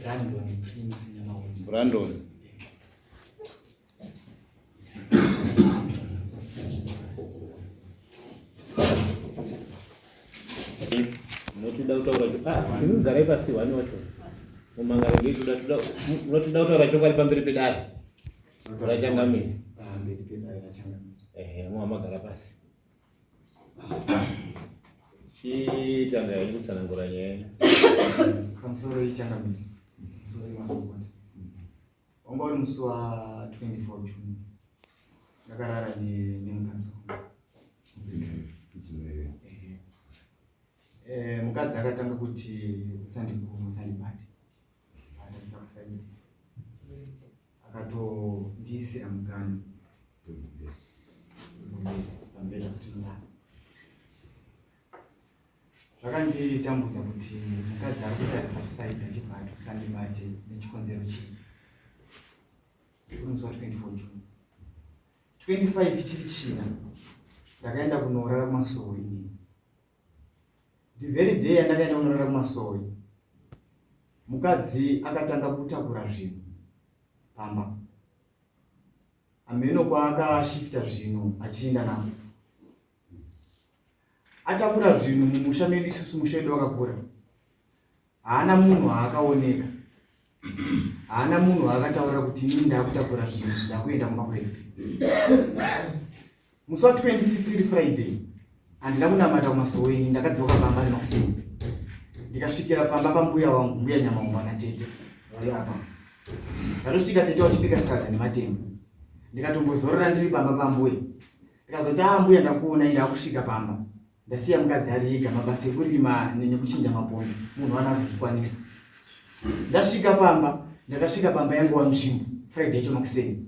Brandon Prince Nyamaunzi. Brandon. Moti dauta uracho. Ini gare pasti wani wacho. Umangara gitu dah. Moti dauta uracho kali pambiri pedari. Uracho ngami. Pambiri pedari ngachangami. Mu amagara pasi. Si tanga ini sananguranye. Kamusoro ichangamiri. Musoro imakonde. Wanga uri musi wa 24 June. Ndakarara nemukanzi wangu. Mukadzi akatanga kuti usandibate. Atarisa kusaiti. Akatondisira mugani. Pamberi kuti ndava. Zvakanditambudza kuti mukadzi ari kutarisa kusaita achibva ati usandibate nechikonzero chii. Uri musi wa 24 June. 25 chiri china ndakaenda kunorara kumasowe ini. The very day yandakaenda kunorara kumasowe, mukadzi akatanga kutakura zvinhu pamba. Ameno kwaakashifta zvinhu achienda navo. Atakura zvinhu mumusha medu isusu musha wedu wakakura. Haana munhu akaoneka. Haana munhu akataura kuti ini ndakutakura zvinhu zvida kuenda kumba kwedu. Musi wa 26 iri Friday, handina kunamata kumasowe ini, ndakadzoka pamba remakuseni. Ndikasvikira pamba pambuya wangu, mbuya Nyamaumba natete vari apa. Ndakasvika tete wachibika sadza nematemba. Ndikatombozorora ndiri pamba pambuya. Ndikazoti mbuya ndakuona indi akusvika pamba. Ndasiya mukadzi ari ega, mabasa ekurima nekuchinja maponda munhu anazozvikwanisa. Ndasvika pamba, ndakasvika pamba yangu wa nzvimbo Friday yacho makuseni.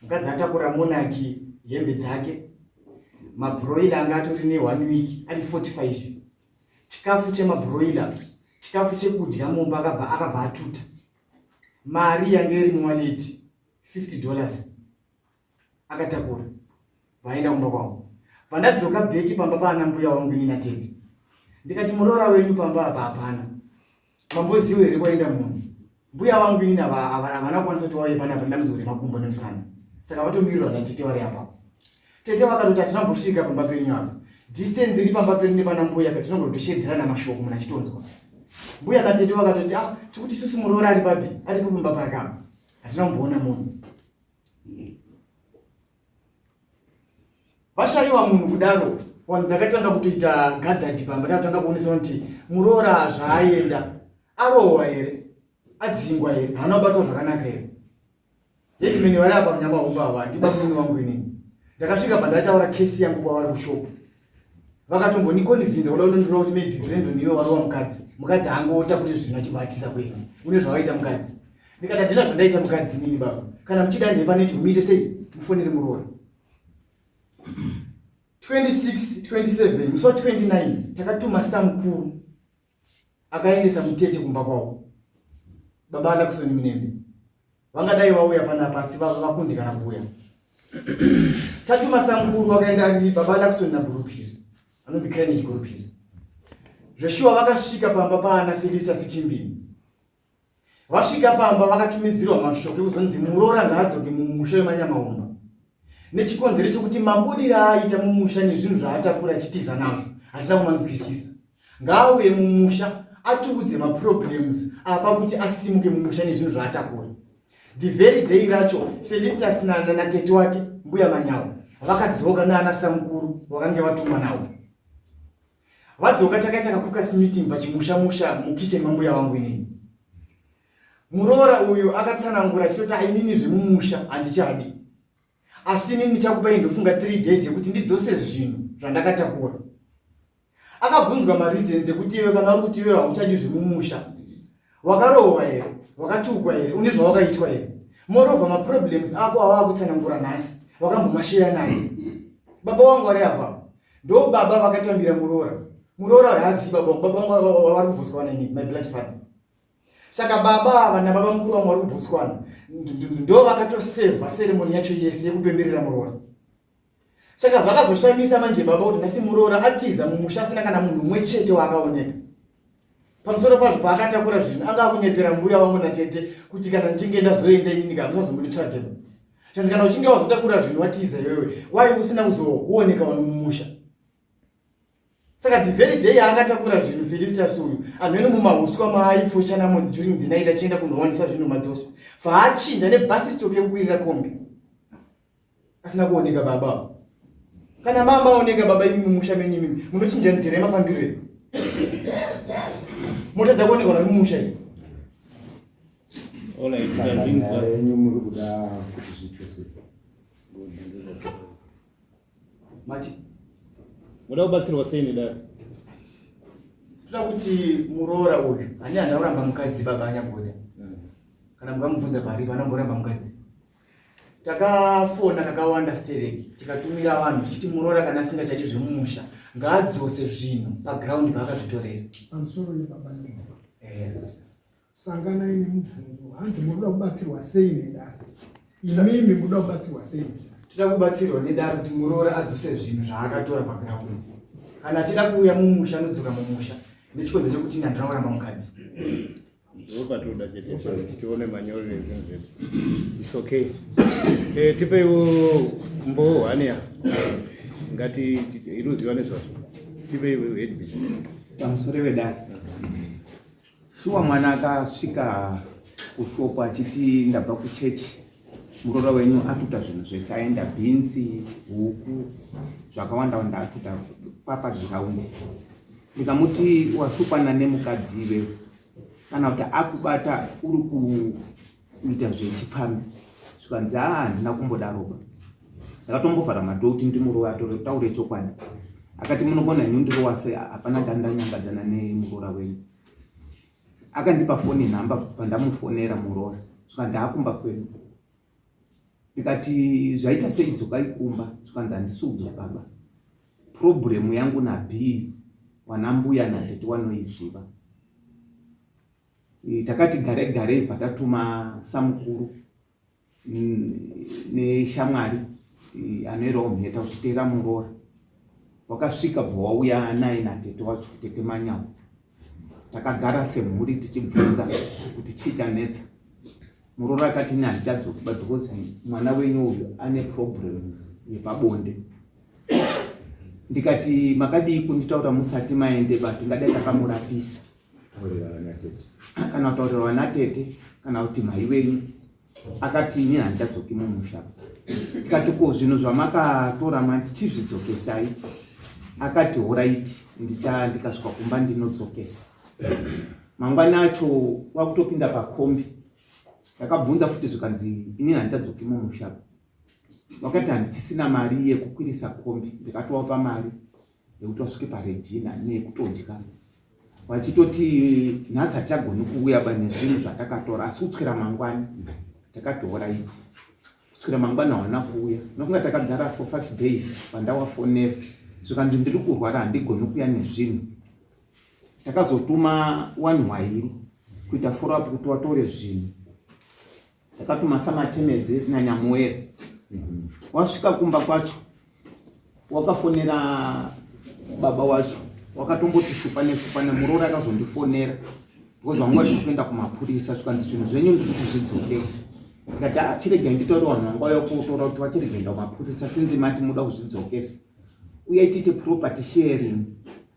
Mukadzi atakura monaki, hembe dzake, mabroiler anga atori ne1 week ari 45. Chikafu chemabroiler, chikafu chekudya mumba akabva atuta. Mari yange iri muwaleti $50 akatakura vaenda kumba kwavo. Vandadzoka bheki pamba pana mbuya wangu ina tete. Ndikati muroora wenyu pamba apa hapana. Mamboziwe here kwaenda munhu. Mbuya wangu ina havana kwanisa kuti wauye panapa ndamuzore makumbo nemusana. Saka vatomirwa natete vari apa. Tete vakatoti hatinambosvika pamba penyu apa. Distance iri pamba penyu nepana mbuya apa tinongotoshedzerana mashoko muna chitonzwa. Mbuya natete vakatoti tikuti isusu muroora ari papi? Ari pamba pake apa. Hatina kumboona munhu. Vashayiwa munhu kudaro, wanhu dzakatanga kutoita gadhadi pamba, takatanga kuonesa kuti muroora zvaaenda arohwa here, adzingwa here, haana kubatwa zvakanaka here. Hedimeni vari apa Nyamaumba ava ndiba munhu wangu inini. Ndakasvika pandataura kesi yangu kwavari kushopu. Vakatombonikonivhinza kuda kunondoreva kuti maybe Brandon iwe wari wamukadzi. Mukadzi angoota kuti zvinotibatisa kwenyu. Une zvavaita mukadzi. Ndikati handina zvandaita mukadzi nini baba. Kana muchida nhepaneti muite sei? Mufonere muroora. 26, 27, musi wa 29 takatuma samukuru akaendesa mutete kumba kwavo. Baba Alaksoni Munembe vangadai vauya panapa asi vakundikana kuuya. Tatuma samukuru wakaenda ari Baba Alaksoni naGurupiri, anonzi Credit Gurupiri. Zveshuwa vakasvika pamba paana Felicitas Kimbini. Vasvika pamba vakatumidzirwa mashoko ekuzonzi muroora ngaadzoke mumusha weManyamaumba. Nechikonzero chokuti mabudira aita mumusha nezvinhu zvaatakura achitiza nazvo hatina kumanzwisisa. Ngaauye mumusha atiudze maproblems apa kuti asimuke mumusha nezvinhu zvaatakura. The very day racho Felicitas natete wake mbuya Manyawa vakadzoka naana samukuru vakange vatumwa navo. Vadzoka takaita kakukas meeting pachimusha mukitchen mambuya wangu inini. Muroora uyu akatsanangura achitoti ainini zvemumusha handichadi. Asi inini ndichakupai ndofunga 3 days yekuti ndidzose zvinhu zvandakatakura. Akabvunzwa mareasons ekuti iwe kana uri kuti iwe hauchadi zvemumusha. Wakarohwa here, wakatukwa here, une zvawakaitwa here. Moreover maproblems ako awakutsanangura nhasi, wakambomasheya naye. Baba wangu ari apa. Ndo baba vakatambira muroora. Muroora haazivi baba wangu vari kuBotswana inini, my blood father. Saka baba ava nababa mukuru wangu vari kuBotswana ndo vakatosevha seremoni yacho yese yekupemberera muroora. Saka zvakazoshamisa manje baba kuti nhasi muroora atiza mumusha asina kana munhu umwe chete waakaoneka. Pamusoro pazvo paakatakura zvinhu anga akunyepera mbuya wangu natete kuti kana ndichinge ndazoenda inini kana musazomunitsvage. Chanzi kana uchinge wazotakura zvinhu watiza iwewe, wai usina kuzooneka wanomumusha. Saka the very day yaakatakura zvinhu Felicitas uyu, amene mumauswa maaifoshana during the night achienda kunowanisa zvinhu madzoswa. Vaachinja nebus stop yekukwirira kombi. Asina kuoneka baba. Kana mama aoneka baba imi mumusha menyu mimi, munochinja nzira yemafambiro edu. Mota dzakuoneka na mumusha iyi. Ola muri kuda kuti zvichose. Mati. Muda kubatsirwa sei nedare? Toda kuti muroora uyu ani andauramba mukadzi baba anyagota. Kana mukamubvunza pari panomboramba mukadzi. Takafona kakawanda stereki, tikatumira vanhu tichiti muroora kana asingachadi zvemumusha ngaadzose zvinhu paground paakazvitorera. Pamusoro nebaba sangana ine mubvunzo hanzi munoda kubatsirwa sei nedare. Imimi munoda kubatsirwa sei nedare. Toda kubatsirwa nedare kuti muroora adzose zvinhu zvaakatora paground. Kana achida kuuya mumusha anodzoka mumusha. Nechikonzo chekuti ine handinauramba mukadzi. Ukatoda chete tione manyorero ezvinhu. It's okay. Tipe mbo ania. Ngati iruziwa nezvazvo. Tipe headbeat. Pamusoro pedare. Shuwa mwana akasvika kushopu achiti ndabva kuchechi. Muroora wenyu atuta zvinhu zvese aenda bhinzi, huku, zvakawanda wanda atuta papagiraundi. Ndikamuti washupana nemukadzi iwewe. Kana kuti akubata uri kuita zvechipfambi. Zvikanzi handina kumbodaroba. Ndakatombovhara madho kuti ndimuroora taure chokwadi. Akati munogona henyu ndirowa sei hapana chandanyangadzana nemuroora wenyu. Akandipa foni nhamba pandamufonera muroora. Zvikanzi akumba kwenu. Ndikati zvaita sei dzoka ikumba. Zvikanzi handisi kudzoka baba. Problem yangu naB wanambuya natete wanoiziva. Takati gare patatuma samukuru neshamwari anoerawo mheta uchitera muroora. Wakasvika bva wauya naye natete wacho tete manyawu. Takagara semhuri tichibvunza kuti chii chanetsa. Muroora akati ine handichadzoki because mwana wenyu uyu ane problem yepabonde. Ndikati makadii kunditaura musati maende tingadai takamurapisa. Kana kutaurirwa natete kana kuti mai wenyu. Akati ine handichadzoki mumusha. Tikati ko zvinhu zvamakatora manje chizvidzokesai. Akati alright ndikasvika kumba ndinodzokesa. Mangwana acho wakutopinda pakombi. Ndakabvunza futi zvikanzi ini handichadzoki mumusha. Wakati handichisina mari yekukwirisa kombi. Ndikatowapa mari yekuti wasvike paRegina neyekutodya. Wachitoti nhasi hachagoni kuuya nezvinhu zvatakatora asi kutsvira mangwani. Takati alright. Kutsvira mangwani hawana kuuya. Nofunga takagara for 5 days pandawafonera. Zvikanzi ndiri kurwara handigoni kuuya nezvinhu. Takazotuma wanhwairi kuita follow up kuti watore zvinhu. Takatuma samachemedze nanyamuwere. Wasvika kumba kwacho wakafonera baba wacho. Wakatomboti shupane muroora akazondifonera. Because wangu wati kuenda kumapurisa zvikanzi zvinhu zvenyu ndiri kuzvidzokesa. Ndikati chirege nditaure vanhu vanga vauya kutora kuti vachirege kuenda kumapurisa sinzi mati muda kuzvidzokesa. Uye titi property sharing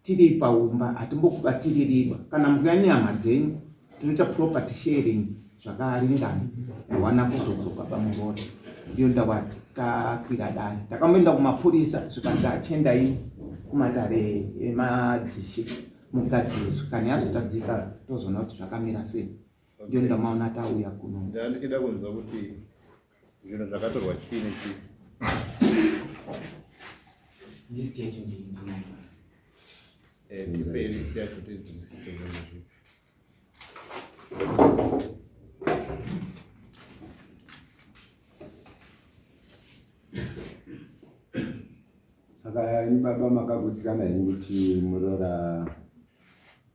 tiri paumba hatimbokubatirirwa. Kana mukuya nehama dzenyu tinoita property sharing zvakaringana. Wana kuzodzoka pamuroora. Ndiyo ndawakakwira dare. Takamboenda kumapurisa zvikanzi achendai kumatare emadzishi mukadziswa. Kana yazotadzika tozoona kuti zvakamira sei. Ndiyo ndamaona tauya kuno. Ndida kunzwa kuti zvinhu zvakatorwa chii nechii. List yacho ndinayo. Tipe list yacho tidzidzise. Saka ini baba makagutsikana henyu kuti muroora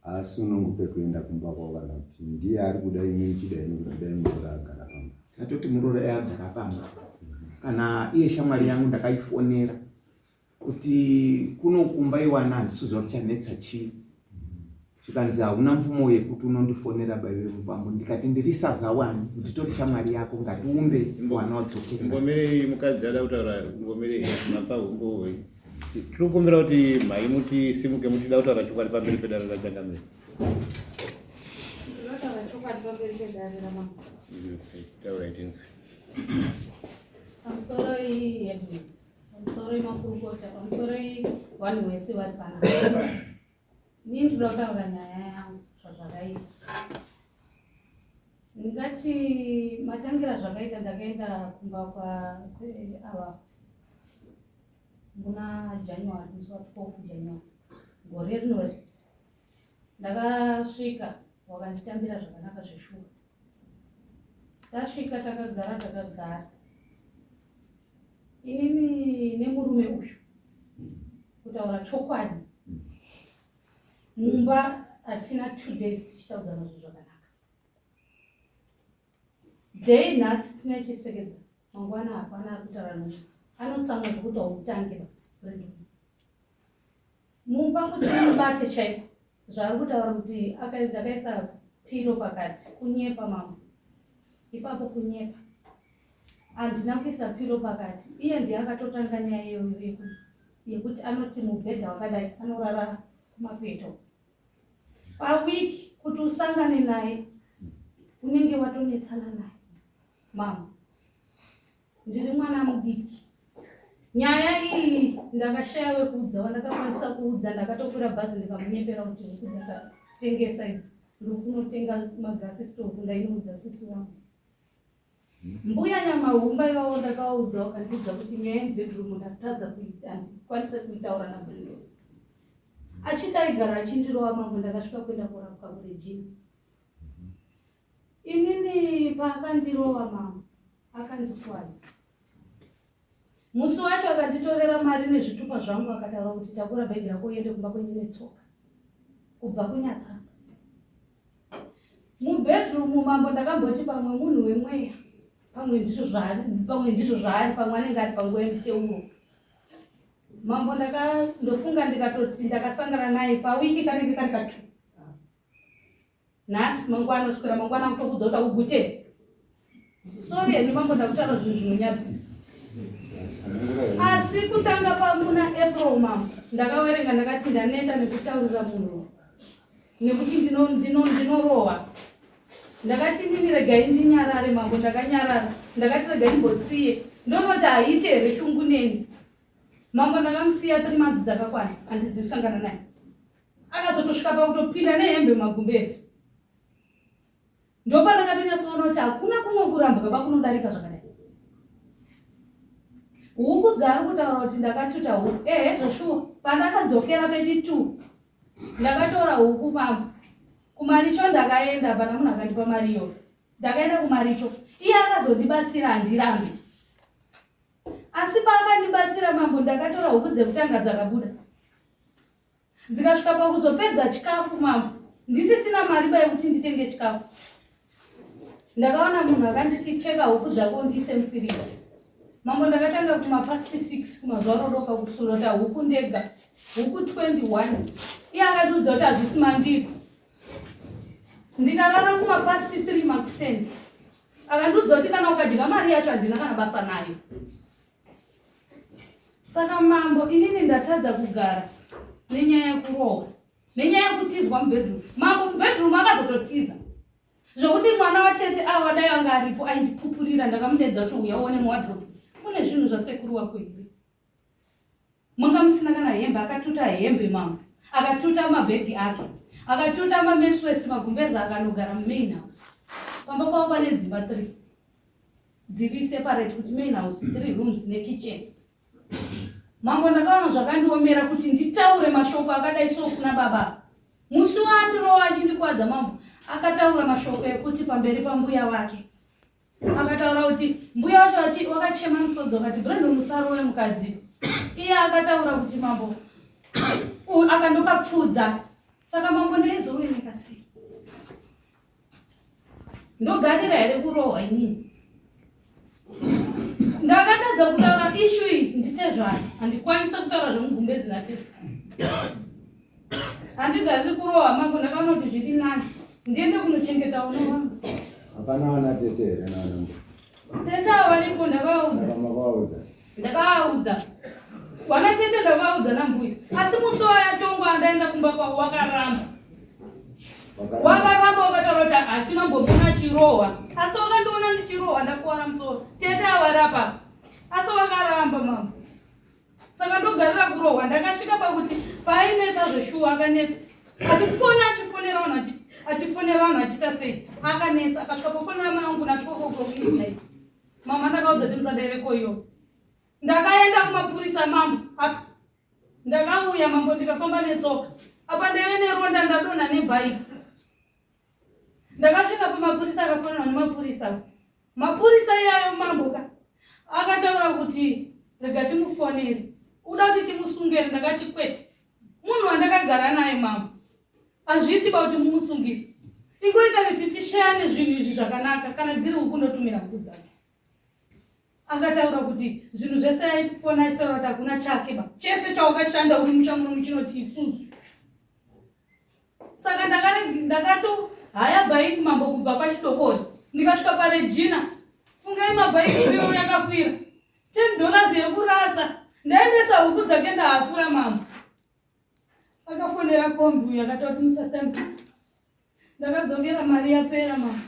asununguke kuenda kumba kwavo kana kuti ndiye ari kuda imi muchida henyu kuti dai muroora agara pamba. Tatoti muroora agara pamba. Kana iye shamwari yangu ndakaifonera kuti kuno kumba iwana handisizoa kuchanetsa chii. Zvikanzi hauna mvumo yekuti unondifonera baiwe Mupambo. Ndikati ndiri saza wani, nditori shamwari yako, ngatiumbe mwana wadzokera. Ngomere mukadzi ada kutaura ngomere mapa umbo. Tikukumbira kuti mai muti simuke mutida kutaura chokwadi pamberi pedare rachangamira. Kutaura chokwadi pamberi pedare ramama. Taura itinzi. Pamusoro yedu. Pamusoro makurukota, pamusoro vanhu vese vari panapa. Inini ndoda kutaura nyaya yangu zvazvakaita. Ndingati matangira zvakaita ndakaenda kumba ava muna January, musi wa12 January. Gore rinori. Ndakasvika wakanditambira zvakanaka zveshuwa. Tasvika takagara. Inini nemurume uyu kutaura chokwadi. Mumba hatina 2 days tichitaudzana zvinhu zvakanaka. Day nhasi tina chisekedza. Mangwana hapana kutaura nomwe. Anotsamwa zvokuti hautange mumba kuti mubate chaiko. Zvari kutaura kuti ndakaisa pilo pakati kunyepa mama. Ipapo kunyepa. Handina kuisa pilo pakati. Iye ndiye akatotanga nyaya iyoyo yekuti anoti mubhedha wakadai anorara kumapeto. Pawiki kuti usangane naye unenge watonetsana naye. Mama, ndiri mwana mudiki. Nyaya iyi ndakashaya wekuudza, wandakakwanisa kuudza, ndakatokwira bhazi ndikamunyepera kuti ndikudza tengesa idzi. Ndiri kunotenga magasi stovu ndainoudza sisi wangu. Mbuya Nyamahumba iwawo ndakaudza wakandiudza kuti nyaya yemubhedroom ndakatadza kuita, handikwanise kuitaura nabhuyo. Achiti aigara achindirova mambo ndakasvika kuenda kurapwa kuRegina. Inini paakandirova mambo akandikwadza. Musi wacho akanditorera mari nezvitupa zvangu akataura kuti takura bhegi rako uende kumba kwenyu netsoka. Kubva kunyatsanga. Mubhedroom mambo ndakamboti pamwe munhu wemweya. Pamwe ndizvo zvaari, pamwe anenge ari panguva yemuteuro. Mambo ndofunga ndikatoti ndakasangana naye pawiki kanenge kari katu. Nhasi mangwana kuswera mangwana kutokudza kuti ugute. Sorry eni mambo ndakutaura zvinhu zvinonyadzisa. Asi kutanga pamuna April mambo ndakawerenga ndakati ndaneta nekutaurira munhu. Nekuti ndinorohwa. Ndakati nini regai ndinyarare mambo ndakanyarara. Ndakati regai ndimbosiye. Ndonoti haite here chungu neni. Mambo ndakamusiya 3 months dzakakwana handizivi kusangana naye. Akazotosvika pakutopinda nehembe magumbezi. Ndopa ndakatonyatsoona kuti hakuna kumwe kurambuka kwakunodarika zvakadai. Huku dzari kutaura kuti ndakatuta huku. Zveshuwa pandakadzokera pechi 2 ndakatora huku mambo. Kumaricho ndakaenda pana munhu akandipa mariyo. Ndakaenda kumaricho. Iye akazondibatsira handirambe. Asi paakandibatsira mambo ndakatora huku dzekutanga dzakabuda. Dzikasvika pakuzopedza chikafu mambo. Ndisisina mari yekuti nditenge chikafu. Ndakaona munhu akanditi cheka huku dzako ndiise mufiriji. Mambo ndakatanga kumapasti 6 kumazuva rodoka kusurota huku ndega. Huku 21. Iye akatiudza kuti hazvisi mandiko. Ndikarara kumapasti 3 makuseni. Akandiudza kuti kana ukadya mari yacho handina kana basa nayo. Saka mambo inini ndatadza kugara nenyaya yekurohwa. Nenyaya yekutizwa mubhedroom. Mambo mubhedroom akazototiza. Zvokuti mwana watete wadai anga aripo aindipupurira ndakamudedza kuti uya uone muwadrobe. Kune zvinhu zvasekuru wako here. Manga musina kana hembe, akatuta hembe mambo. Akatuta mabhegi ake. Akatuta mametress magumbezi akanogara mumain house. Pamba pavo pane dzimba 3. Dziri separate kuti main house 3 rooms nekitchen. Mambo ndakaona zvakandiomera kuti nditaure mashoko akadai so kuna baba. Musi wandirowa achindikwadza mambo akataura mashoko ekuti pamberi pambuya wake. Akataura kuti mbuya wacho wakachema musodzi akati Brandon musarowe mukadzi. Iye akataura kuti mambo akandokapfudza. Saka mambo ndaizowerenga sei. Ndogarira here kurohwa inini. Ndakatadza kutaura issue iyi ndite zvaro. Handikwanisa kutaura zvemugumbezi nate. Handigari kurowa mambo ndakanoti zviri nani. Ndiende kunochengeta uno wangu. Hapana wana tetere na wana. Teta walipo ndavaudza. Ndakavaudza. Ndakavaudza. Wakatete ndavaudza nambuya. Asi musi wayatongwa andaenda kumba kwavo wakaramba. Wakaramba wakataura kuti hatinombomona chirohwa. Asi wakandiona ndichirohwa ndakuwana musoro. Tete avarapa. Asi wakaramba mama. Saka ndogarira kurohwa ndakasvika pakuti paainetsa zveshuwa akanetsa. Achifonera vanhu achiita sei. Akanetsa akasvika pofonera mai vangu natikokokokinaiti. Mama ndakaudza kuti musadareko iyo. Ndakaenda kumapurisa mambo. Apa. Ndakauya mambo ndikafamba netsoka. Apa ndeve neronda ndadonha nebhaiki. Ndakasvika pamapurisa akafanana nemapurisa. Mapurisa iyayo mambo ka. Akataura kuti rega timufonere. Uda kuti timusungere ndakati kwete. Munhu wandakagara naye mambo. Azviti kuti mumusungise. Ingoita kuti tishayane zvinhu izvi zvakanaka kana dziri ukundotumira kudza. Akataura kuti zvinhu zvese aifona achitaura kuti hakuna chake ba. Chese chaukashanda uri mushamuno muchinoti isusu. Saka ndakato haya bhaiki mambo kubva pachidokori. Ndikasvika paRegina. Fungai mabhaiki iyo yakakwira. $10 yekurasa. Ndaendesa huku dzake ndahafura mambo. Akafonera kombi akatoti musatamba. Ndakadzokera mari yapera mama.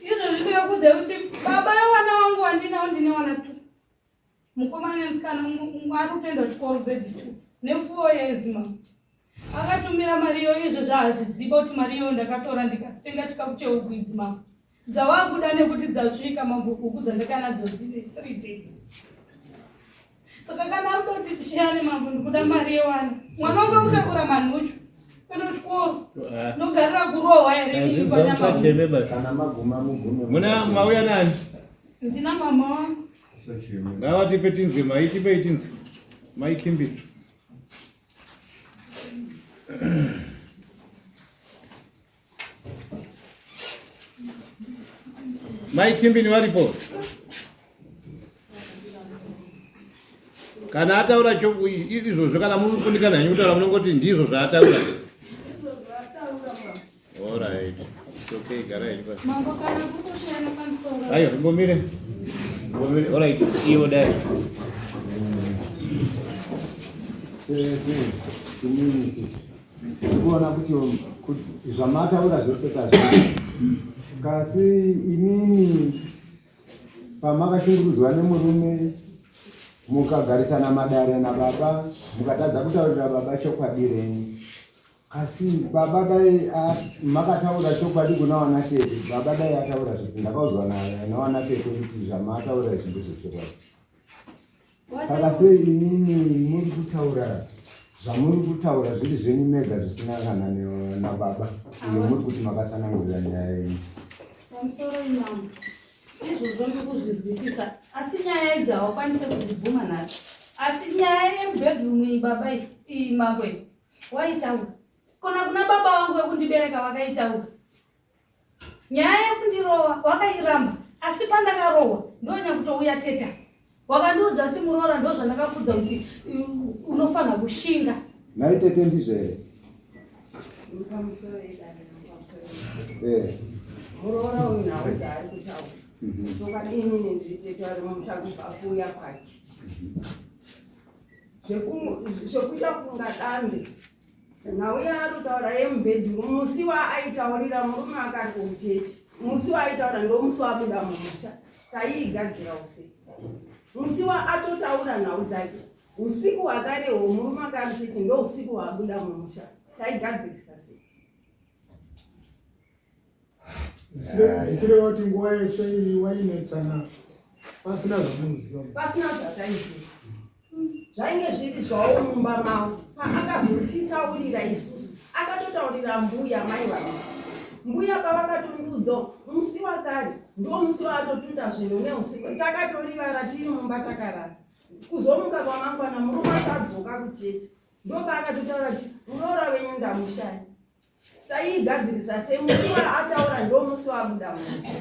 Izvo zvindikakudza kuti baba yawana wangu wandinawo ndine wana 2. Mukomana nemusikana ari kutoenda chikoro grade 2 ne4 years mama. Akatumira mari iyo izvo zvaazviziva kuti mari iyo ndakatora ndikatenga chikafu chehuku idzi mama. Dzawakuda nekuti dzasvika mambo huku dzandakanadzo dzine 3 days. Saka kana rudo kuti tishiyane mambo ndikuda mari yewana. Mwana wangu akutakura manhuchu. Kwenda kuchikoro. Ndogarira kurohwa ere kana maguma mugume. Muna mauya nani? Ndina mama wangu. Ngawatipe tinzwi, maitipe tinzwi. Maikimbi. Maikimbi ni walipo? Kana ataura izvozvo kana muri kundikana hanyu kutaura munongoti ndizvo zvaataura. Alright. Okay, garai basi. Mambo kana kutoshana pamusoro. Ayo, ngomire. Alright, iyo dai. Kuona kuti zvamataura zvose kazvi. Kasi imini pamakashungurudzwa nemurume mukagarisana madare nababa mukatadza kutaurira baba chokwadi renyu. Kasi baba dai makataura chokwadi kuna wana tete, baba dai ataura zviti ndakaudzwa nawana tete kuti zvamataura izvi ndezvechokwadi. Saka sei inini muri kutaura zvamuri kutaura zviri zvenyu mega zvisina kana nababa iyo muri kuti makasanangurira nyaya yenyu. Pamusoro imambo. Izvozvo ndikuzvinzwisisa. Asi nyaya idzi hawakwanise kudzibvuma nhasi. Asi nyaya yemubhedroom iyi baba iyi mambo iyi waitaura. Kona kuna baba wangu wekundibereka wakaitaura. Nyaya yekundirowa wakairamba. Asi pandakarohwa ndonyakutouya teta. Wakandiudza kuti muroora ndozvandakakudza kuti unofanira kushinga. Naitete ndizvo here? Muroora uyu nawo dzaari kutaura. Tokadini nenditete ari mumushago pakuuya kwake. Zvekuita kunga dambe. Nawe ari kutaura yemubhedroom musi waaitaurira murume akati utete. Musi waaitaura ndomusi wabuda mumusha. Taiigadzira usiku. Musi waatotaura nhau dzake. Usiku hwakarehwo murume akati utete ndo usiku hwabuda mumusha. Taigadzirisa sei? Ichireva kuti nguva yese wainetsana pasina zvamunoziva. Pasina zvataiziva. Zvainge zviri zvawo mumba mavo. Paakazotitaurira isusu akatotaurira mbuya mai vangu. Mbuya pavakatondiudza musi wakare ndo musi waatotuta zvinhu neusiku. Takatorivara tiri mumba takarara. Kuzomuka kwamangwana murume achadzoka kucheche. Ndo paakatotaura kuti muroora wenyu ndamushaya. Taigadzirisa semusi waataura ndo musi wabuda mumusha.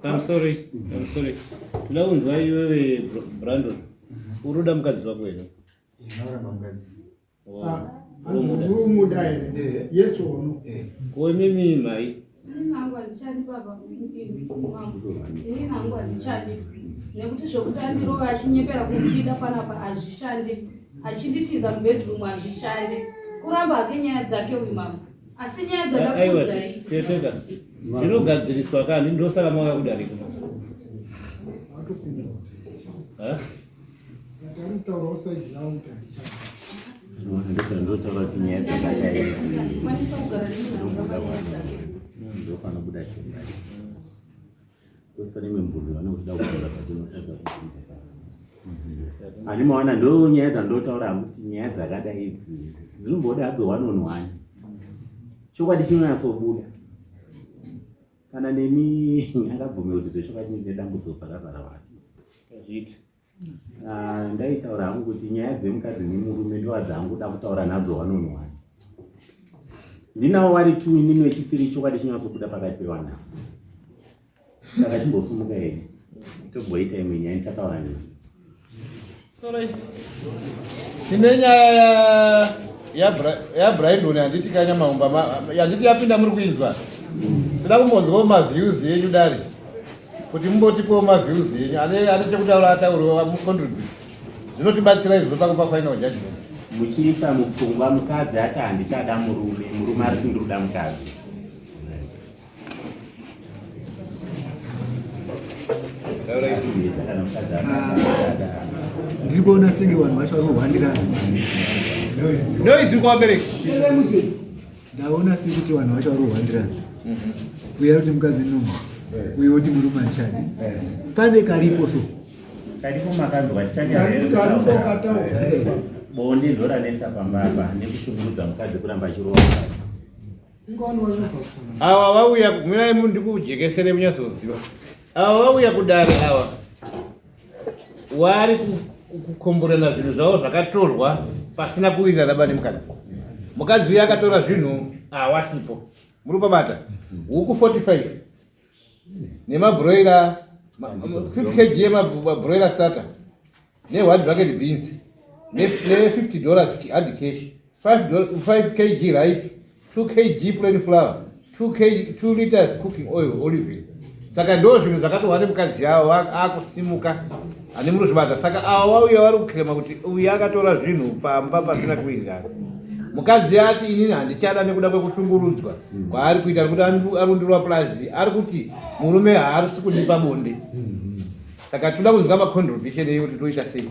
I'm sorry. Toda kunzwa iwewe Brandon. Uruda mukadzi wako here? Naura mukadzi. Anzu muda ere. Yes or no? Kwa mimi mai. Nangu alichadi baba. Ini nangu alichadi. Nekuti zvokuti andiroga achinyepera kundida panapa azvishandi. Achinditiza mubedroom azvishandi. Kuramba hake nyaya dzake uyu mama. Asi nyaya dzatakudzai. Teteka. Zvinogadziriswa kandi ndosara mawaya kudarika. Tautaura usaidza kuti Ndosara ndotaura kuti nyaya dzakadai. Kwanisa kugara nemunharaunda panyaya dzake. Ndofana kuda chimba. Ndofana membudzi vanokuda kugara patinotadza kuti ani mawana ndo nyaya dzandotaura kuti nyaya dzakadai idzi dzinomboda hadzo 1 on 1. Chokwadi chinonyatsobuda. Kana nemi akabvume kuti zvechokwadi ndedambudzo pakazara vake. Zviti. Ndaitaura hangu kuti nyaya dzemukadzi nemurume ndo dzanguda kutaura nadzo 1 on 1. Ndinawo wari 2 inini wechipiri chokwadi chinyatsobuda pakati pewana. Saka chimbosumuka here. Togboita imwe nyaya chataura nini. Tine nyaya ya Brandon handiti kanya maumba yanditi yapinda muri kuinzwa. Tida kumbonzwawo maviews yenyu dare. Kuti mumbotipawo maviews yenyu ane chekutaura ataurawo mucontribute. Zvinotibatsira izvo takupa final judgment. Muchiisa mupfungwa mukadzi ati handichada murume ari kundiruda mukadzi. Ndiriboona senge vanhu vacho vanohwandirana. Noizvi kwabereki. Ndaona sekuti vanhu vacho vanohwandirana. Uya kuti mukadzi nomwe. Uye kuti murume ashadi. Pane karipo so. Karipo makanzwa bonde ndoranetsa pambapa nekushungurudza mukadzi kuramba achirova. Ava vauya mwirai ndikujekesere munyatsoziva. Ava vauya kudare ava wari kukomborana zvinhu zvavo zvakatorwa pasina kuwirirana baba nemukadzi. Mukadzi uya akatora zvinhu wasipo. Muri pabata huku 45 nemabroiler 50 kg yemabroiler starter ne1 bucket beans ne $50 hard cash, 5 kg rice, 2 kg plain flour, 2 liters cooking oil olive. Saka ndo zvinhu zvakatowa nemukadzi yavo akusimuka ane murozvibata. Saka ava vauya vari kuklema kuti uyu akatora zvinhu pamba pasina kuwirirana. Mukadzi ati inini handichada nekuda kwekushungurudzwa kwaari kuita nekuti arundirwa plazi ari kuti murume haarisi kundipa bonde. Saka toda kunzwa macontribution eyo kuti toita sei.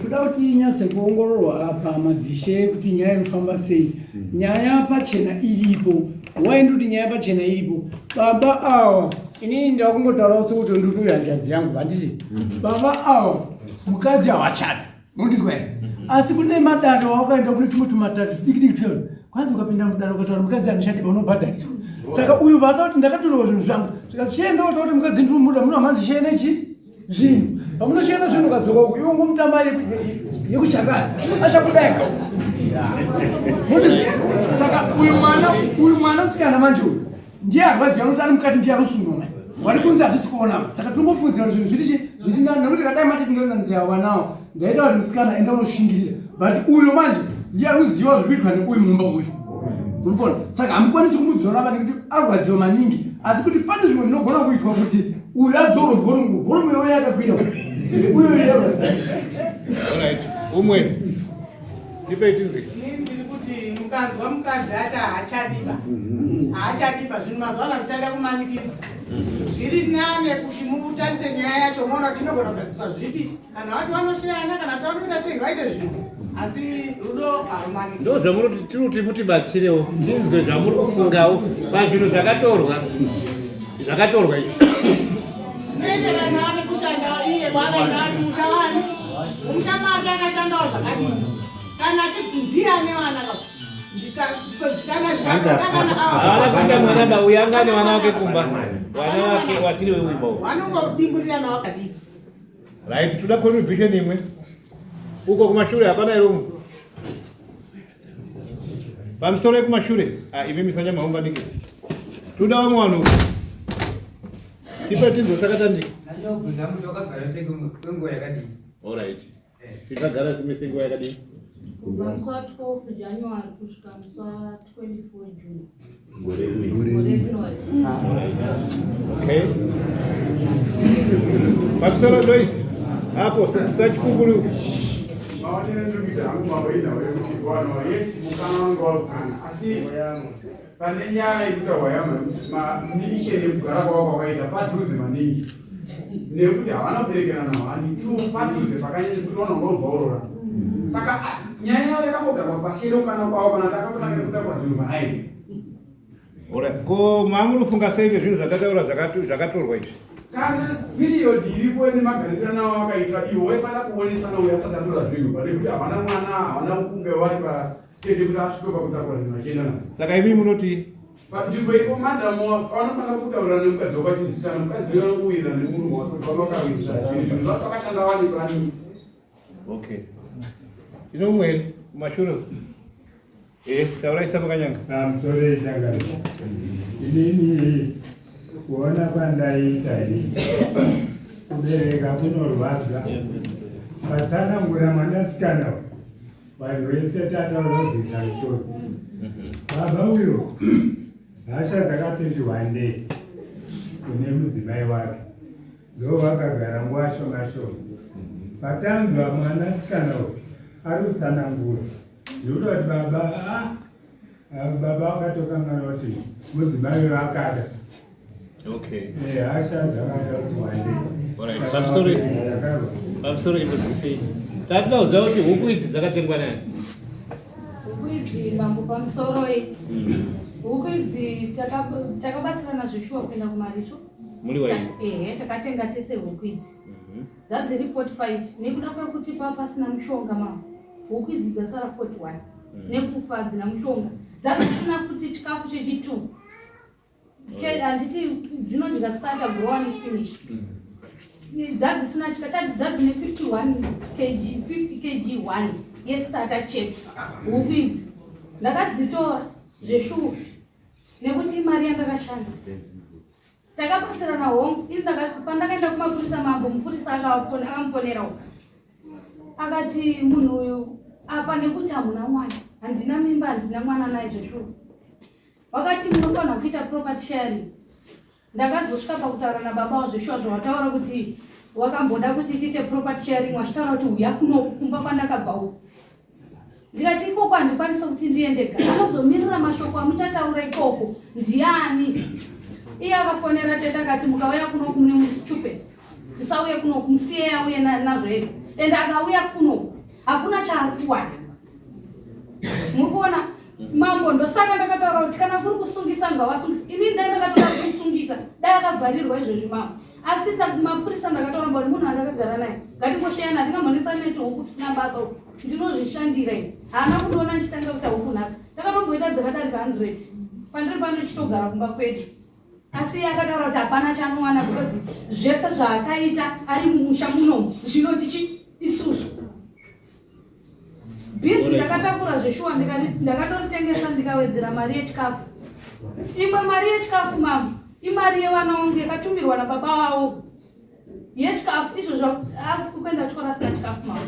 Kuda kuti inyatse kuongororwa apa madzishe kuti nyaya inofamba sei. Nyaya pachena iripo. Waindi kuti nyaya pachena iripo. Baba awa inini ndakungotaurawo sekuti ndituya hanzvadzi yangu handiti. Baba awa mukadzi hawachada. Mundizwa here. Asi kune madaro wakaenda kune tumwe tumatatu tudiki tuyana. Kwanza ukapinda mudaro ukataura mukadzi anoshanda unobhadhariswa. Saka uyu vata kuti ndakatorawo zvinhu zvangu. Zvikazichenda kuti mukadzi ndinomuda munomanzi shene chi zvinhu. Pamunoshena zvinhu ukadzoka uku iwe ngomutamba yekuchakara. Achakudeka. Saka uyu mwana sikana manje uyu. Ndiye arwadziwa kuti ari mukati ndiye arusunona. Wari kunzi hatisi kuona. Saka tungofunzira zvinhu zviri nani nekuti kadai mati tinozanzira wanawo. Ndaita kuti musikana enda unoshingirira. But uyu manje ndiye aruziva zviri kuitwa neuyu mumba uyu. Urikona. Saka hamukwanisi kumudzora apa nekuti arwadziwa maningi. Asi kuti pane zvimwe zvinogona kuitwa kuti uyu adzoro volume yoyo yakakwira. Uyu yarwadziwa. Alright. Umwe. Ndipeitinze. Ndiri kuti mukadzi ati haachadiba. Haachadiba zvinhu mazuva zvichada kumanikidza. Zviri nane kuti mutarise nyaya yacho muona kuti inogona kugadziswa zvipi. Kana vati vanoshayana kana kuti vanoita sei vaite zvinhu. Asi rudo harumanikidza. Ndo zvamunoti tiri kuti mutibatsirewo. Ndinzwe zvamuri kufungawo pazvinhu zvakatorwa. Zvakatorwa izvi. Zvinoenderana nekushanda iye kwakaenda ari mushawani. Umutama wake akashandawo zvakadini. Kana ndiane vana Hawana mwana ba uyanga ni wana wake kumba. Wana wake wasili wewe mbao. Wanongodimburira na wakadiki. Right, tuda contribution imwe. Uko kumashule hapana elimu. Bamsore kumashule. Ive misanya maumba ndike. Tuda wa mwanu. Tipati ndo sakata ndike. Ndio kuzamu toka garase kungo yakadi. All right. Tika garase misengo yakadi. kubva musi wa 12 January kusvika musi wa 24 June. Gore rinori. Okay. Pamusoro Joyce. Hapo sachikunguru. Maonere ndokuita hangu mabaina wekuti vanhu yesi mukanga wakana asi pane nyaya yekuti wayama miishe nekugara kwavo kwakaita padhuze maningi nekuti havana kuberekerana mhani tu padhuze pakanyanya kuti vanonga ubvaurora saka nyaya yavo yakambogarwa pasi yedokana kwavo kana takapotanga nekutakura zvinhu vahaini. Ko mamunofunga sei nezvinhu zvakataura zvakatorwa izvi? Kana period iripo nemagarisana navo vakaita iwo waifana kuonesana uyo asati atora zvinhu pade kuti havana mwana havana kunge vari pastate yekuti asvike pakutakura zvinhu vachienda nazvo. Saka imi munoti panzvimbo ipo madhamu vanofanira kutaurira nemukadzi wakachidzisana mukadzi uyo anokuwirira nemurume wake kuti vanokawirisa zvinhu zvavo vakashanda wani pani. Okay. Inomweri kumashure. Tauraisa makanyanga. Musore changari. Inini kuona kwandaita kubereka kunorwadza. Patsanangura mwanasikana vanhu vese tataurodzisa risodzi. Baba uyo hasha dzakati wandei kune mudzimai wake ndo vakagara nguva shoma shoma. Patanzwa mwanasikana uyu ari kutsanangura ndokuti kuti baba vakatokangana kuti mudzimai vakada. Okay. Hasha dzakada kuti wandei. Pamusoro imbozisei. Tatida kuziva kuti huku idzi dzakatengwa nani? Huku idzi mambo pamusoro huku idzi takabatsirana zveshuwa kuenda kumaricho. Muri waini? Takatenga tese huku idzi. Dzadziri 45 nekuda kwekuti pasina mushonga mambo. Huku idzi dzasara 41 nekufa dzina mushonga. Dzasina futi chikafu chechitu. Handiti dzinodya starter grow and finish. Dzadzisina chikafu dzadzine 51 kg 50 kg 1 yestarter chete. Huku idzi ndakadzitora zveshuwa nekuti imari yandakashanda. Takabatsirana hongu pandakaenda kumapurisa mambo mupurisa akamufonera akati munhu uyu apa nekuti hamuna mwana handina mimba handina mwana naye zveshuwa wakati munofanira kuita property sharing. Ndakazosvika pakutaura nababa zveshuwa zvawataura kuti wakamboda kuti tiite property sharing wachitaura kuti uya kuno kumba kwandakabva uku. Ndikati ikoko handikwanisa kuti ndiendega anozomirira mashoko amuchataura ikoko ndiani. Iye akafonera tete akati mukauya kunoku mune muri stupid musauye kunoku musiye auye nazvo ega ende akauya kunoku hakuna chaari kuwana. Murikuona mambo ndosaka ndakataura kuti kana kuri kusungisa ngawasungisa. Ini dai ndakatoda kusungisa dai akavharirwa izvozvi mambo asi mapurisa ndakataura mbori munhu andakagara naye ngatingoshayana handingamhonesa neti huku tisina basa uku ndinozvishandira ini haana kundiona ndichitanga kuita huku nhasi ndakatomboita dzakadarika 100 pandiri pano chitogara kumba kwedu. Asi akataura kuti hapana chanowana because zvese zvaakaita ari mumusha munomu zvinoti isusu. Bhinzi ndakatakura zveshuwa ndakatoritengeswa ndikawedzera mari yechikafu. Imwe mari yechikafu mambo imari yevana vangu yakatumirwa nababa wavo yechikafu izvozvo akuenda chikora asina chikafu mambo.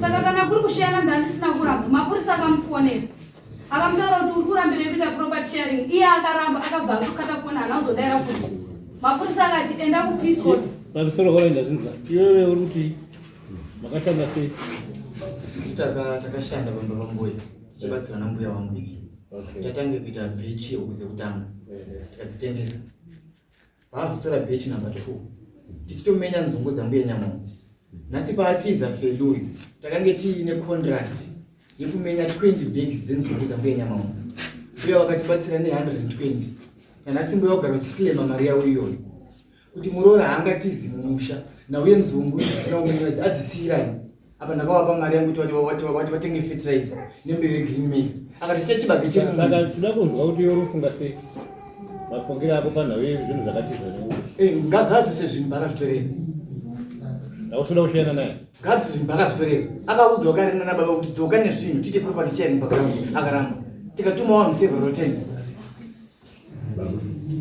Saka kana kuri kushayana ndandisina kuramba mapurisa akamufonera akamutaura kuti uri kurambira kuita property sharing. Iye akaramba akabva akakata foni hana kuzodaira kuti mapurisa akati enda kupeace court. Pamusoro horaenda zvinza iwewe uri kuti makashanda sei? Isusu takashanda bamba vambuya tichibatsirana mbuya wangu ini. Tatange kuita bechi yokuze kutanga tikadzitengesa. Vazotora bechi number 2 tichitomenya nzungu dzambuya nyamangu. Nhasi paatiza felu uyu takange tiine contract yekumenya 20 bags dzenzungu dzambuya nyamangu. Uye vakatibatsira ne120 nanhasi mbuya wagara uchiclaima mari yavo iyoyo kuti murora haangatizi mumusha nauye nzungu dzisina umenyewadzi adzisiyirani. Apa ndakavapa mari yangu kuti vatenge fertilizer nembeu yegreen maize akati sei chibage chiri saka tinoda kunzwa kuti iwe unofunga sei mafungiro ako panhau yezvinhu zvakati zvonei? ngadzise zvinhu pakazvitorera ausoda kushayana naye ngadzise zvinhu pakazvitorera. Akaudzwa karena nababa kuti dzoka nezvinhu tiite property sharing background akaramba tikatuma vanhu several times.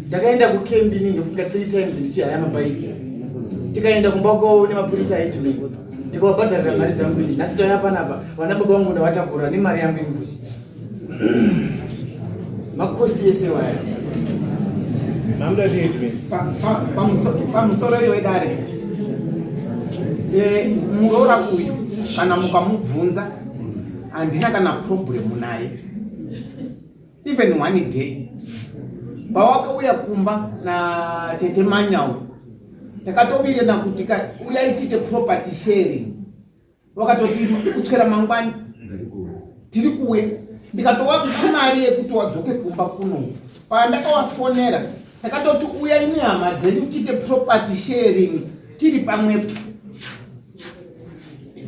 Ndakaenda kukembi ndofunga 3 times ndichihaya mabaiki tikaenda kumba kwavo nemapurisa aitumei ndikawabhadharira mari dzangu ini nhasi tauya panapa vana baba vangu ndavatakura nemari yangu ini futi makosi ese waya pamusoro iwe dare muroora uyu kana mukamubvunza handina kana problemu naye even one day pawakauya kumba natete Manyau takatovirena kuti uyaitite property sharing wakatoti kutswera mangwani tiri kuwe ndikatova mari yekuti wadzoke kumba kuno pandakawafonera takatoti uya ine hama dzenyu tite property sharing tiri pamwepo.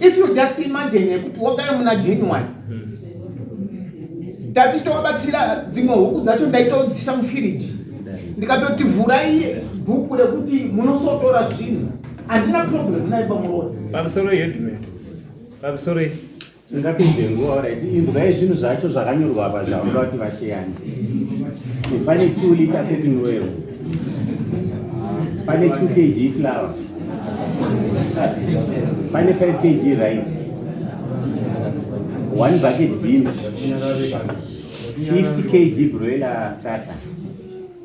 If you just imagine kuti wakaya muna January tatitovabatsira dzimwe huku dzacho ndaitodzisa mufiriji ndikatoti vhurai bhuku rekuti munosotora zvinhu handina problem naye pamuroda pamusoro pamusoro singapinze nguva right imvura yezvinhu zvacho zvakanyorwa apa zvaunoda kuti vasheyani pane 2 liter cooking oil pane 2 kg flour pane 5 kg rice 1 bucket beans 50 kg broiler starter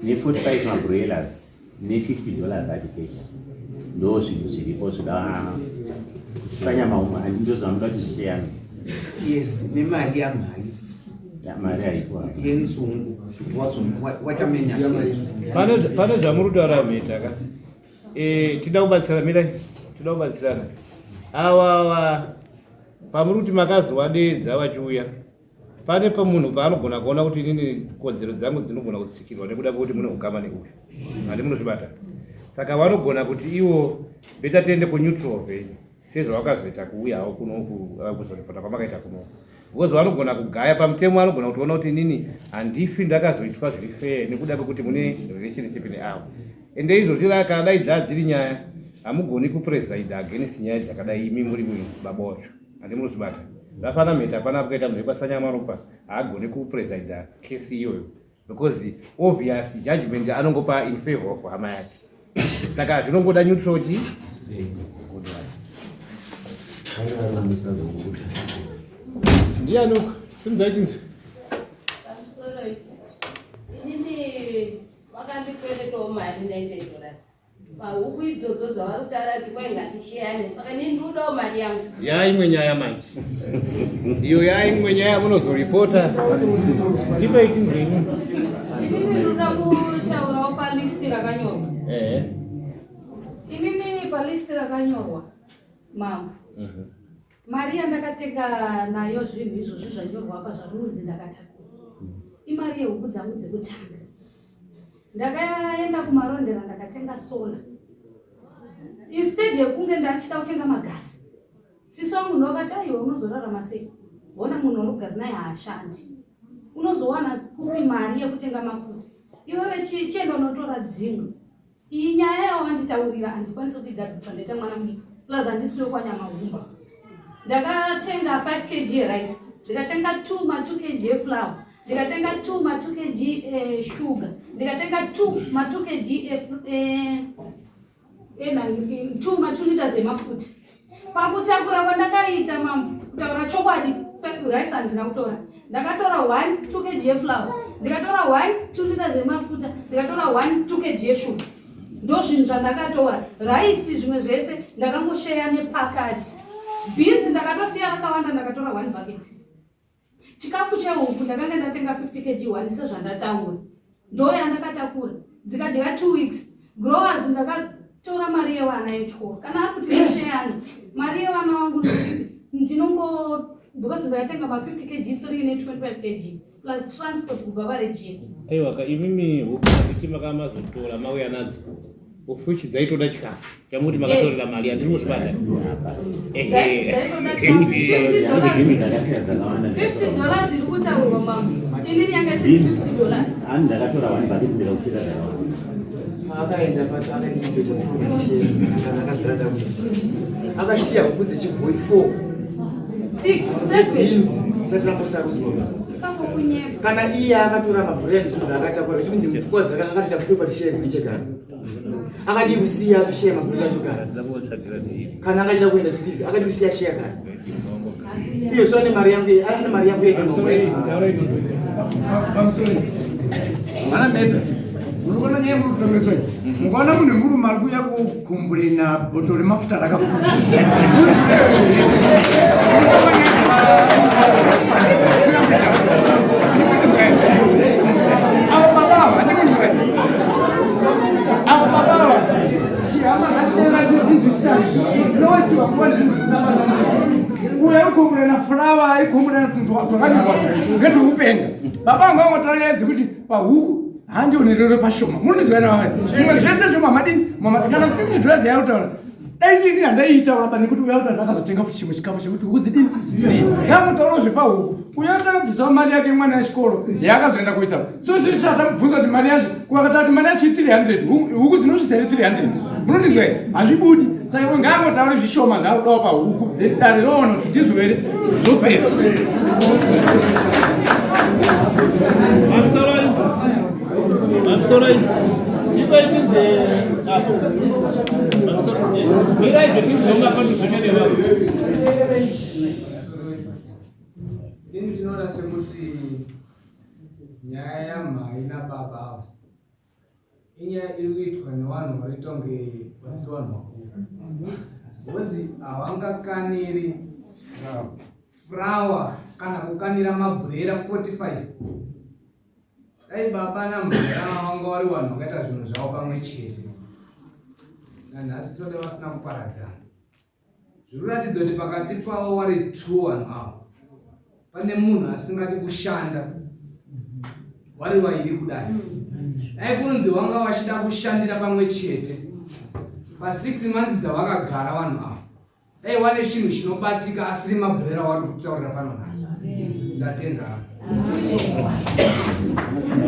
ne 45 mabroilers ne $50 adikesha ndo zvinhu zviripo zvida sanyama umwe handindio zvamuda kuti zvisheyana. Yes, nemari yamhai mari haipo yenzungu wachamenya pane zvamuri kutaura mhetaka tida kubatsirana tida kubatsirana ava pamuri kuti makazovadeedza vachiuya pane pamunhu paanogona kuona kuti inini kodzero dzangu dzinogona kutsikirwa nekuda kwekuti mune ukama neuyu handi munozvibata saka vanogona kuti ivo beta tiende kuneutral venyu sezvavakazoita kuuyawo kunoku kuzoripota kwamakaita kunoku because vanogona kugaya pamutemo anogona kutoona kuti inini handifi ndakazoitwa zviri fair nekuda kwekuti mune relationship neavo ende izvozvi rakadai dzadziri nyaya hamugoni kupreside against nyaya dzakadai imi muri baba wacho handi munozvibata zvafana mheta pana kuita munhu wekwasanyamaropa haagoni kupreside kesi iyoyo because obvious judgment anongopa in favor of hama yake saka zvinongoda neutral chi ndianuka simdzaitinzi inini vakandikweretawo mari $90 pahuku idzodzo dzavari kutaura kuti kwai ngatisheyane saka ini ndiudawo mari yangu yaimwe nyaya manje iyo yaimwe nyaya munozoripota tipeitinzeni inini ndinoda kutaurawo palisti rakanyorwa inini palisti rakanyorwa mama mari yandakatenga nayo zvinhu izvozvi zvanyorwa apa zvarunzi ndakatakura imari yehuku dzangu dzekutanga ndakaenda kumarondera ndakatenga sola instead yekunge ndachida kutenga magasi sisi wangu ndokati aiwa unozorarama sei bona munhu warugara naye haashandi unozowana kupi mari yekutenga mafuta iwewe chienda unotora dzinga iyi nyaya yawanditaurira handikwanisi kuidadzisa ndaita mwana mudiki plus handisiwe kwanyamahumba ndakatenga 5 kg rice ndikatenga 2 kg flour ndikatenga 2 kg sugar ndikatenga 2 kg 2 liters emafuta pakutakura kwandakaita mama kutaura chokwadi rice handina kutora ndakatora 2 kg flour ndikatora 2 liters emafuta ndikatora 2 kg sugar ndo zvinhu zvandakatora raisi zvimwe zvese ndakangosheya nepakati beans ndakatosiya rakawanda ndakatora 1 bucket chikafu chehuku ndakanga ndatenga 50 kg 1 sezvandataura ndo yandakatakura dzikadya 2 weeks growers ndakatora mari yevana yechikoro kana ari kuti ndisheyani mari yevana vangu ndinongo because ndakatenga ma 50 kg 3 ne 25 kg plus transport kubva varejini aiwa imimi huku kuti makamazotora mauya nadzo ufuchi dzaitoda chikafu chamuti makatorera mari handiri kuzvibata $50 iri kutaurwa mama inini yanga $50 ani ndakatora 1 bucket ndikausira ndakawanda akaenda pacho akaitoita akazorada akasiya huku dzechibhoi 4 6 7 sati rambosarudzwa kana iye akatora mabrand zvinhu zvaakatakura chikunzi mupfungwa dzakakatoita property share kune chegara akadi kusiya tushare mabroila chokana kana angachida kuenda titizi akadi kusiya share kana iyo so ni mari yangu ana mari yangu yake mwezi Bamsoni mana meta urikona nyeye muri kutongeswe mukaona mune muri mari kuya kukumbure na botoro remafuta rakafuta uyaikumbura fulawa ikumbura twakanyirwa ngeti upenga baba ngongo taledzi kuti pahuku handionerere pashoma munizwana imwe zvese zvomamadini mamasakana $50 yautaura daidini handaiitaura bani kuti uyauta ndakazotenga chimwe chikafu chekuti huku dzidini yamutaura zvepahuku uyautanga bvisawo mari yake mwana yechikoro yaakazoenda kuisa so zvichata kubvunza kuti mari yacho kuakata kuti mari yacho 300 huku dzinosvisa 300 munondizwa hazvibudi saka ngaangotaure zvishoma ngaudawo pahuku dare roona kuti ndizvo here zvopera I'm sorry. Tipo ele dizer, mira aí, eu não vou fazer nada. Ndinoona sekuti nyaya yamhai nababa inyaya iri kuitwa nevanhu varitonge vasiri vanhu vakuru because havangakaniri furawa kana kukanira mabhurera 45 dai baba namhara vanga vari vanhu vakaita zvinhu zvavo pamwe chete nanhasi tode vasina kuparadzana zviri kuratidza kuti pakati pavo vari 2 vanhu avo pane munhu asingadi kushanda vari vairi kudai dai kunzi vanga vachida kushandira pamwe chete pa6 months dzavakagara vanhu avo dai wane chinhu chinobatika asiri mabhurera vari kutaurira pano nhasi ndatenda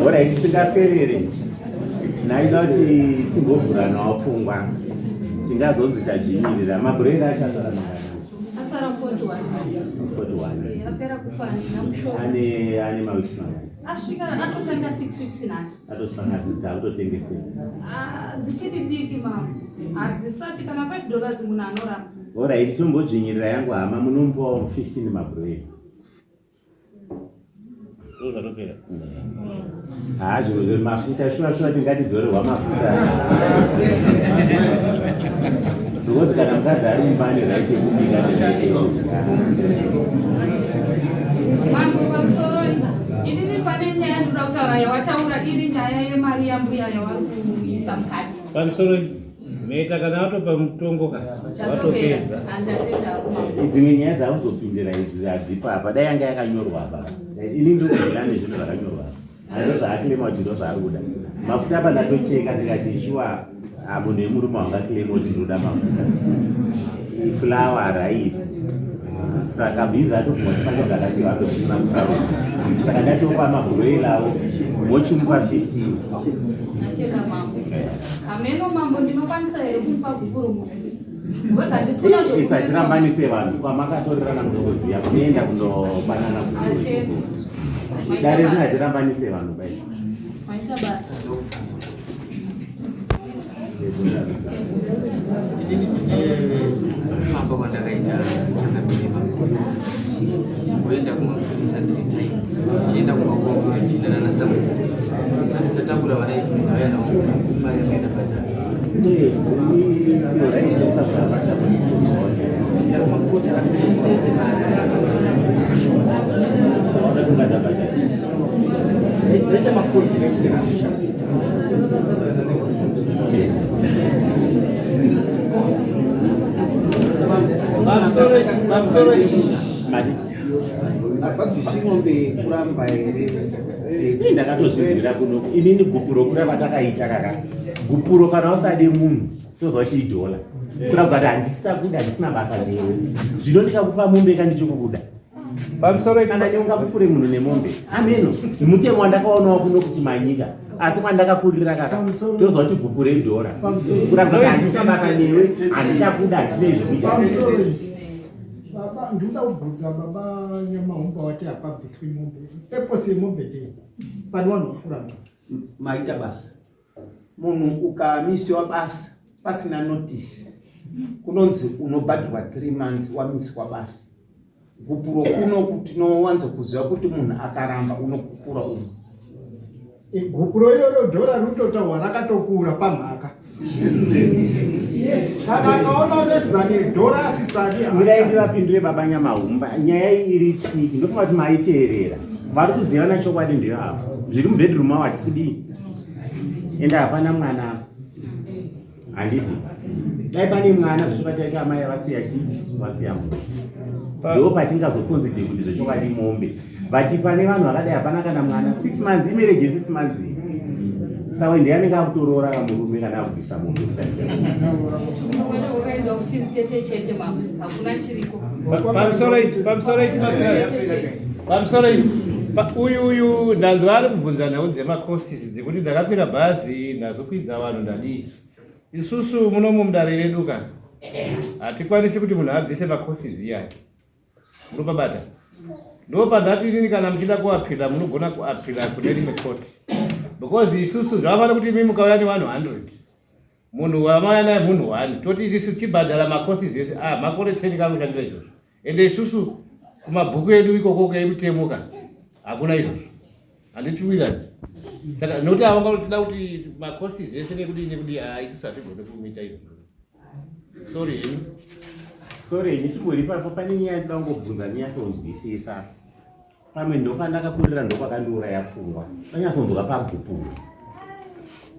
ora tisingaswerere naida kuti timbovhuranawo pfungwa tingazonzi tadzvinyirira mabhurera achazara asara 41 apera kufa ane mawiki asvika atotanga 6 weeks nhasi atotengesera dzichiri diki mama hadzisati kana $5 munhu anoramba oraiti tombodzvinyirira yangu hama munombowo 15 mabhurera zvinhu zviri mafuta shuwa tingatidzorerwa mafuta because kana mukadzi ari mubani raite kubika mambo pamusoro inini pane nyaya ndoda kutaura yawataura iri nyaya yemari yambuya yavari kuisa mukati pamusoro meta kana watopa mutongo watopedza dzimwe nyaya dzauzopindira idzi hadzipapa dai yanga yakanyorwa apa ini ndokuzvira nezvinhu zvakanyorwa ando zvaakilema kuti ndo zvaari kuda mafuta apa ndatocheka ndikati shuwa munhu wemurume wangakilema kuti ndoda mafuta ifulawa raisi saka bhinzi atobva kuti pane zvakasiva zvisina kusaura saka ndatopa mabhuroirawo mochimupa 15 natenda mambo ameno mambo ndinokwanisa here kumupa gupuru isa tirambanise vanhu kwamakatorerana kunoziya kunoenda kunopanana dare rinatirambanise vanhu bai maita basa famba kwandakaita ndakapinda makosi kuenda kumapurisa 3 times chienda kumakongo chindanana samuku asi ndatakura vanaivayana mari yakaenda padare ndakumakosi asiiseende mari ndaita makosi tikaitira apabvisi ng'ombe kuramba here ndakatozvizira kuno inini gupuro kurava takaita kaka gupuro kana usade munhu tozoti $1 kurabva kuti handisina kuda handisina basa newe zvino ndikakupa mombe kandichikukuda pamusoro kana neungakupure munhu nemombe ameno mutemo wandakaonawo kuno kuti manyika asi kwandakakurira kaka tozoti gupure $1 kurabva kuti handisina basa newe handichakuda handine zvekuita baba ndinoda kubvunza baba nyamahomba wati hapabviswi mombe eposi yemombe ndei pane vanhu vakuramba maita basa munhu ukamisiwa basa pasina notice kunonzi unobhadhirwa 3 months wamiswa basa. Gupuro kuno kuti nowanzo kuziva kuti munhu akaramba unokupura umu. Gupuro iroro dhora rutotaura rakatokura pamhaka. Kana kaona nezvani dhora asisani. Mira ndivapindure baba Nyamahumba. Nyaya iyi iri chiki ndofunga kuti maiteerera. Vari kuzivana chokwadi ndiro avo. Zviri mubedroom avo hatisidi. Enda hapana mwana. Handiti. Dai pane mwana zvichibata amai vasiya chii vasiya munhu. Ndo patingazokonzide kuti zvechokwadi mombe. But pane vanhu vakadai hapana kana mwana 6 months imereje 6 months. Sawa ndiye anenge akutorora kamurume kana kubvisa mombe. Uyu ndanzwa ari kubvunza nhau dzemakosi dzekuti ndakakwira bhazi ndazokwidza vanhu ndadii. Isusu munomu mudare redu ka hatikwanisi kuti munhu abvise makosi ziyani. Munobabata ndo pandati inini kana muchida kuapila munogona kuapila kune rimwe koti because isusu zvavana kuti imi mukauya nevanhu 100 munhu wamauya naye munhu 1 toti isusu chibhadhara makosi zvese makore 10 kakushandira izvozvo ende isusu kumabhuku edu ikoko kemutemuka hakuna izvozvo handitiwirani saka nokuti havangotida kuti makosi zvese nekudii isusu hatigone kumita izvozvo. Sorry Sorry, nechingori papo pane nyaya ndinoda kungobvunza ndinyatsonzwisisa. Pamwe ndopandakakurira ndopakandura pfungwa. Panyatsonzwa pagupuro.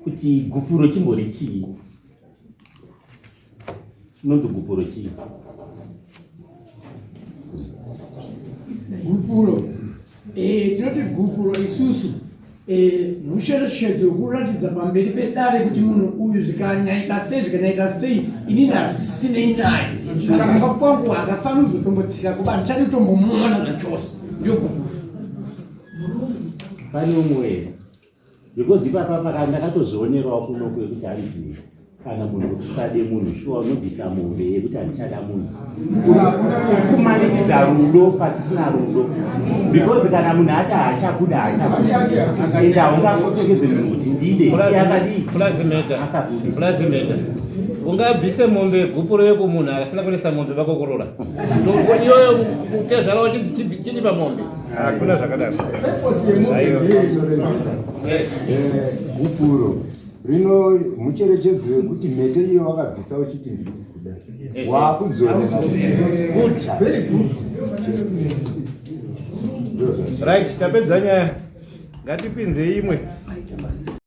Kuti gupuro chimbori chii? Chinonzi gupuro chii? Gupuro. Tinoti gupuro isusu. Mushereshedzo kuratidza pamberi pedare kuti munhu uyu zvikanyaita sei ini ndasinei naye kana mumba kwangu akafana kuzotombotsika kuba ndichadi kutombomuona zvachose ndio gupuro. Pane umwe because ipapa ndakatozvionerawo kuno kwekuti hanzi kana munhu usade munhu shuwa unobvisa mombe yekuti handichada munhu kumanikidza rudo pasisina rudo because kana munhu ati hachakuda hachakuda ende haungafosekedze munhu kuti ndide yakadii plazimeta ungabvise mombe gupuro yekumunhu asina kunesa mombe vakokorora iyoyo kutezvarawo chini pamombe hakuna zvakadaro. Gupuro rino mucherechedzo wekuti mhete iyo wakabvisa uchiti ndiri kuda wakudzorera. Right, tapedza nyaya ngatipinze imwe.